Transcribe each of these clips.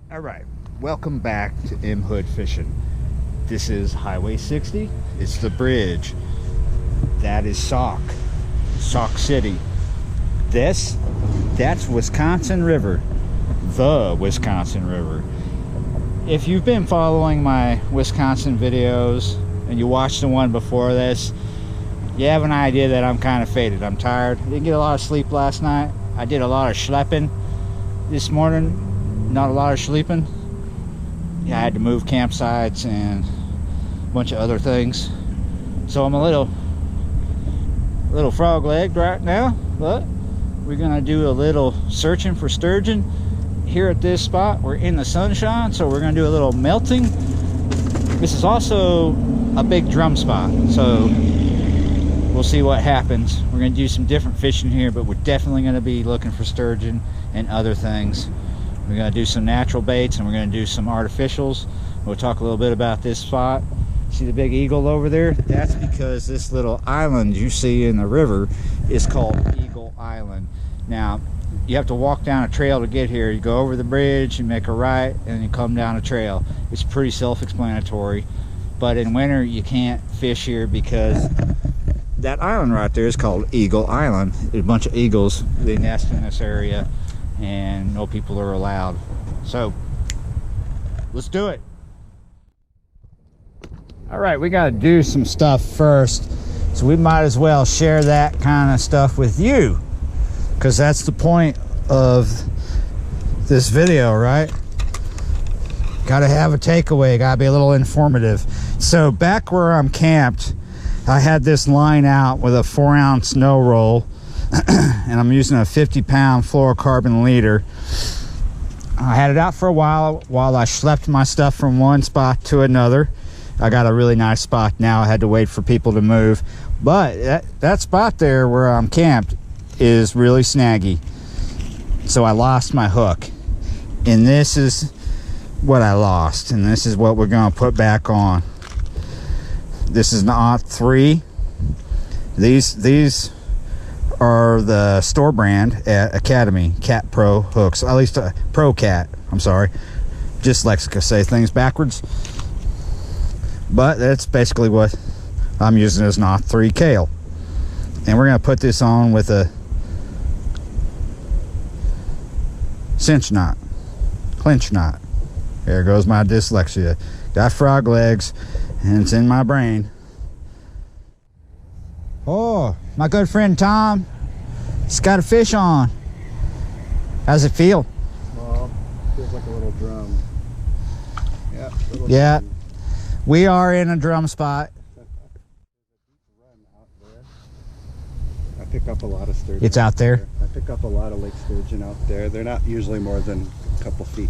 All right, welcome back to HWY Fishing. This is Highway 60. It's the bridge. That is Sauk City. That's Wisconsin River, the Wisconsin River. If you've been following my Wisconsin videos and you watched the one before this, you have an idea that I'm kind of faded. I'm tired. Didn't get a lot of sleep last night. I did a lot of schlepping this morning. Not a lot of sleeping. Yeah, I had to move campsites and a bunch of other things. So I'm a little frog-legged right now, but we're gonna do a little searching for sturgeon here at this spot. We're in the sunshine, so we're gonna do a little melting. This is also a big drum spot, so we'll see what happens. We're gonna do some different fishing here, but we're definitely gonna be looking for sturgeon and other things. We're going to do some natural baits and we're going to do some artificials. We'll talk a little bit about this spot. See the big eagle over there? That's because this little island you see in the river is called Eagle Island. Now, you have to walk down a trail to get here. You go over the bridge, you make a right, and you come down a trail. It's pretty self-explanatory. But in winter, you can't fish here because that island right there is called Eagle Island. There's a bunch of eagles. They nest in this area, and no people are allowed. So let's do it. All right, we got to do some stuff first, so we might as well share that kind of stuff with you, because that's the point of this video, right? Got to have a takeaway, got to be a little informative. So back where I'm camped, I had this line out with a 4-ounce no roll, and I'm using a 50-pound fluorocarbon leader. I had it out for a while I schlepped my stuff from one spot to another. I got a really nice spot now. I had to wait for people to move, but that spot there where I'm camped is really snaggy. So I lost my hook, and this is what I lost, and this is what we're gonna put back on. This is an OT3. These are the store brand at Academy Cat Pro hooks, at least a Pro Cat. I'm sorry, dyslexic, say things backwards, but that's basically what I'm using as an OT3 Kale. And we're gonna put this on with a cinch knot, clinch knot. There goes my dyslexia. Got frog legs and it's in my brain. Oh, my good friend Tom, he's got a fish on. How's it feel? Well, feels like a little drum. Yeah, drum. We are in a drum spot. I pick up a lot of sturgeon. It's out there? I pick up a lot of lake sturgeon out there. They're not usually more than a couple feet,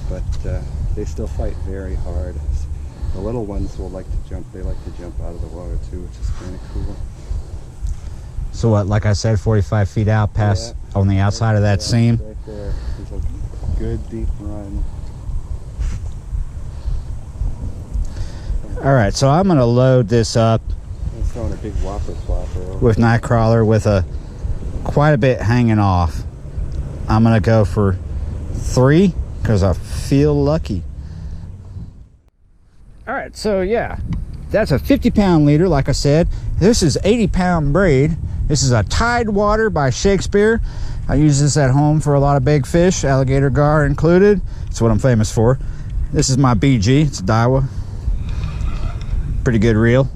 but they still fight very hard. The little ones will like to jump. They like to jump out of the water too, which is kind of cool. So what, like I said, 45 feet out past, on the outside of that seam? Right there. There's a good deep run. All right, so I'm gonna load this up. It's throwing a big whopper flopper with Nightcrawler with quite a bit hanging off. I'm gonna go for 3 because I feel lucky. All right, so yeah, that's a 50-pound leader. Like I said, this is 80-pound braid. This is a Tidewater by Shakespeare. I use this at home for a lot of big fish, alligator gar included. That's what I'm famous for. This is my BG. It's a Daiwa. Pretty good reel.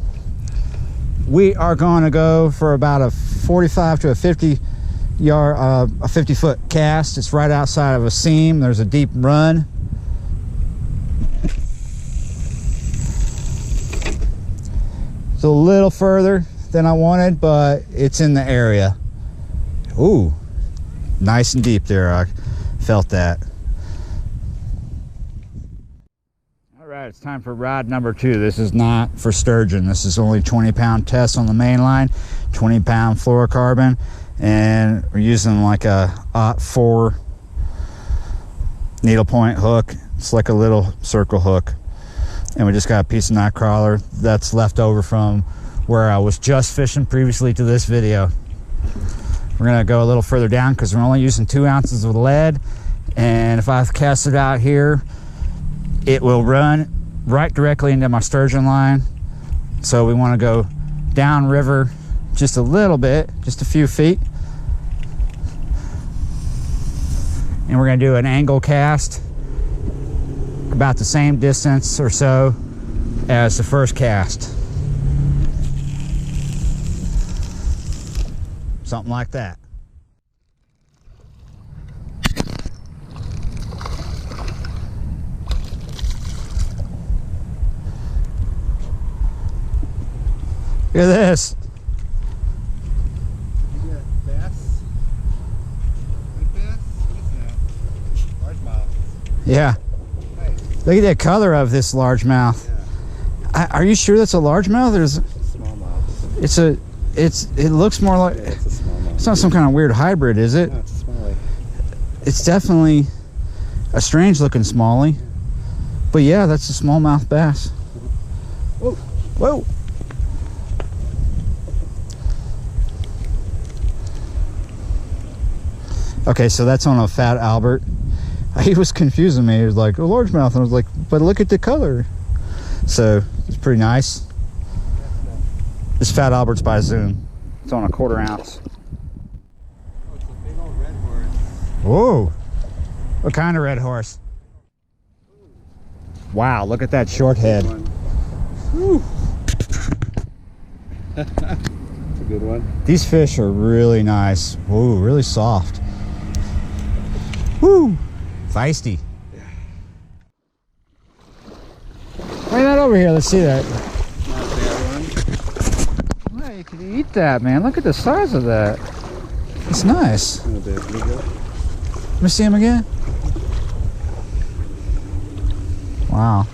We are going to go for about a 45 to a 50 yard, a 50-foot cast. It's right outside of a seam. There's a deep run. It's a little further than I wanted, but it's in the area. Ooh, nice and deep there. I felt that. All right, it's time for rod number 2. This is not for sturgeon. This is only 20-pound test on the main line, 20-pound fluorocarbon, and we're using like a OT4 needlepoint hook. It's like a little circle hook, and we just got a piece of Nightcrawler that's left over from where I was just fishing previously to this video. We're gonna go a little further down because we're only using 2 ounces of lead And if I cast it out here, it will run right directly into my sturgeon line. So we want to go down river just a little bit, just a few feet. And we're going to do an angle cast about the same distance or so as the first cast. Something like that. Look at this. You got bass? White bass? What is that? Largemouth. Yeah. Nice. Look at the color of this largemouth. Yeah. Are you sure that's a largemouth? Or is it? Smallmouth. It looks more like. Yeah, it's a smallmouth. It's not some kind of weird hybrid, is it? No, it's a smallie. It's definitely a strange looking smallie. But yeah, that's a smallmouth bass. Whoa. Whoa. Okay, so that's on a fat Albert. He was confusing me. He was like, a largemouth. And I was like, but look at the color. So it's pretty nice. This fat Albert's by Zoom. It's on a 1/4 ounce. Oh, it's a big old red horse. Whoa. What kind of red horse? Wow, look at that short head. Woo. That's a good one. These fish are really nice. Whoa, really soft. Woo! Feisty. Yeah. Bring that over here. Let's see that. Not a bad one. Well, you could eat that, man. Look at the size of that. It's nice. A little bit of bluegill. Let me see him again. Wow.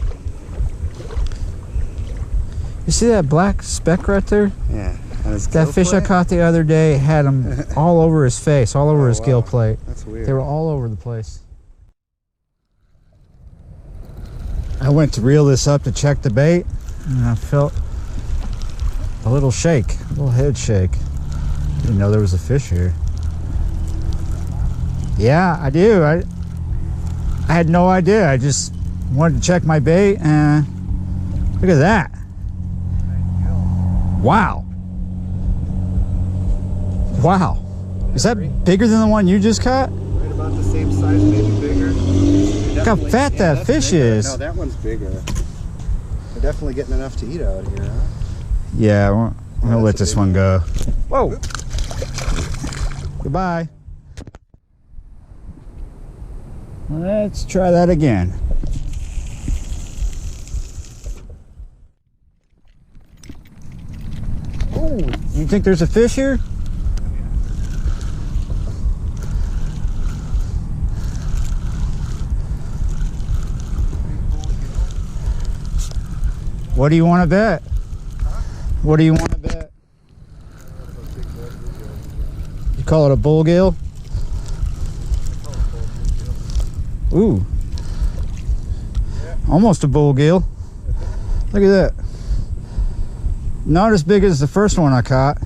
You see that black speck right there? Yeah. On his That gill fish I plate? caught the other day had him all over his face, all over Oh, his wow. gill plate. That's weird. They were all over the place. I went to reel this up to check the bait, and I felt a little shake, a little head shake. Didn't know there was a fish here. Yeah, I do. I had no idea. I just wanted to check my bait, and look at that. Wow. Wow. Is that bigger than the one you just caught? Right about the same size, maybe bigger. Look how fat that that's fish bigger. is. No, that one's bigger. They're definitely getting enough to eat out here, huh? Yeah, I'm gonna let that's a this big one one. go. Whoa. Goodbye. Let's try that again. Oh, you think there's a fish here? What do you want to bet? What do you want to bet? You call it a bluegill? Ooh. Almost a bluegill. Look at that. Not as big as the first one I caught.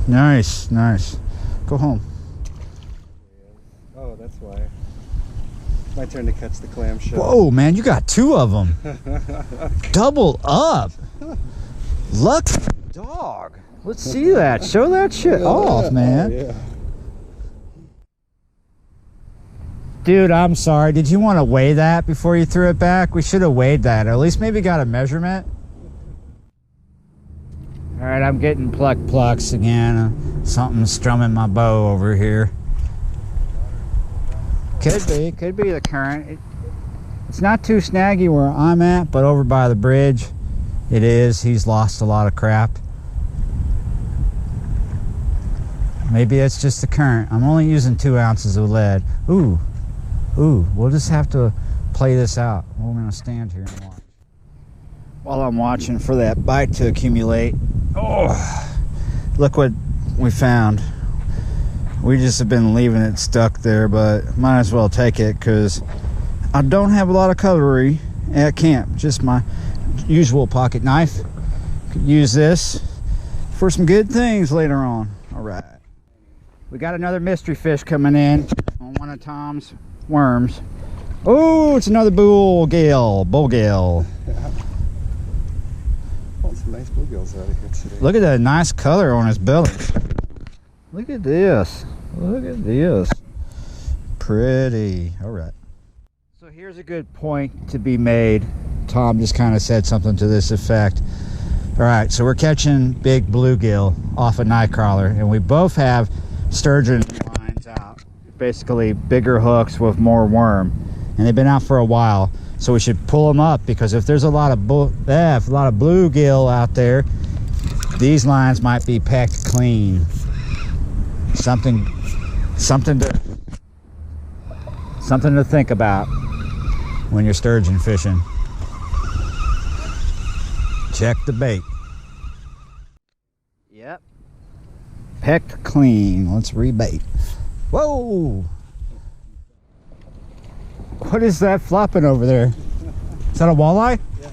Nice, nice. Go home. Oh, that's why. My turn to catch the clamshell. Whoa, man, you got 2 of them. Double up. Lucky dog. Let's see that. Show that shit off, man. Oh, yeah. Dude, I'm sorry. Did you want to weigh that before you threw it back? We should have weighed that. Or at least maybe got a measurement. All right, I'm getting plucks again. Something's strumming my bow over here. Could be the current. It's not too snaggy where I'm at, but over by the bridge, it is. He's lost a lot of crap. Maybe it's just the current. I'm only using 2 ounces of lead. Ooh, we'll just have to play this out. We're gonna stand here and watch. While I'm watching for that bite to accumulate, oh, look what we found. We just have been leaving it stuck there, but might as well take it because I don't have a lot of cutlery at camp. Just my usual pocket knife. Could use this for some good things later on. All right. We got another mystery fish coming in on one of Tom's worms. Oh, it's another bluegill. Bluegill. Oh, some nice bluegills out of here today. Look at that nice color on his belly. Look at this. Look at this. Pretty. All right. So here's a good point to be made. Tom just kind of said something to this effect. All right, so we're catching big bluegill off a nightcrawler, and we both have sturgeon lines out. Basically bigger hooks with more worm, and they've been out for a while. So we should pull them up, because if there's a lot of bluegill out there, these lines might be packed clean. Something to think about when you're sturgeon fishing. Check the bait. Yep. Pecked clean. Let's rebait. Whoa! What is that flopping over there? Is that a walleye? Yeah.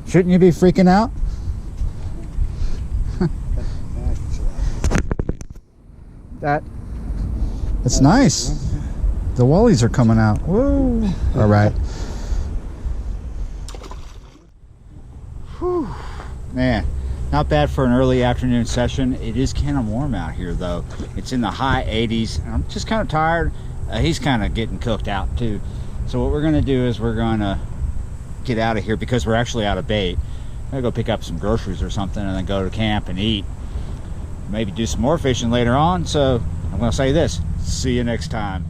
Shouldn't you be freaking out? That's nice. The wallies are coming out. Whoa! All right. Whew. Man, not bad for an early afternoon session. It is kind of warm out here though. It's in the high 80s. I'm just kind of tired. He's kind of getting cooked out too. So what we're gonna do is we're gonna get out of here, because we're actually out of bait. I'm gonna go pick up some groceries or something and then go to camp and eat. Maybe do some more fishing later on. So I'm gonna say this: see you next time.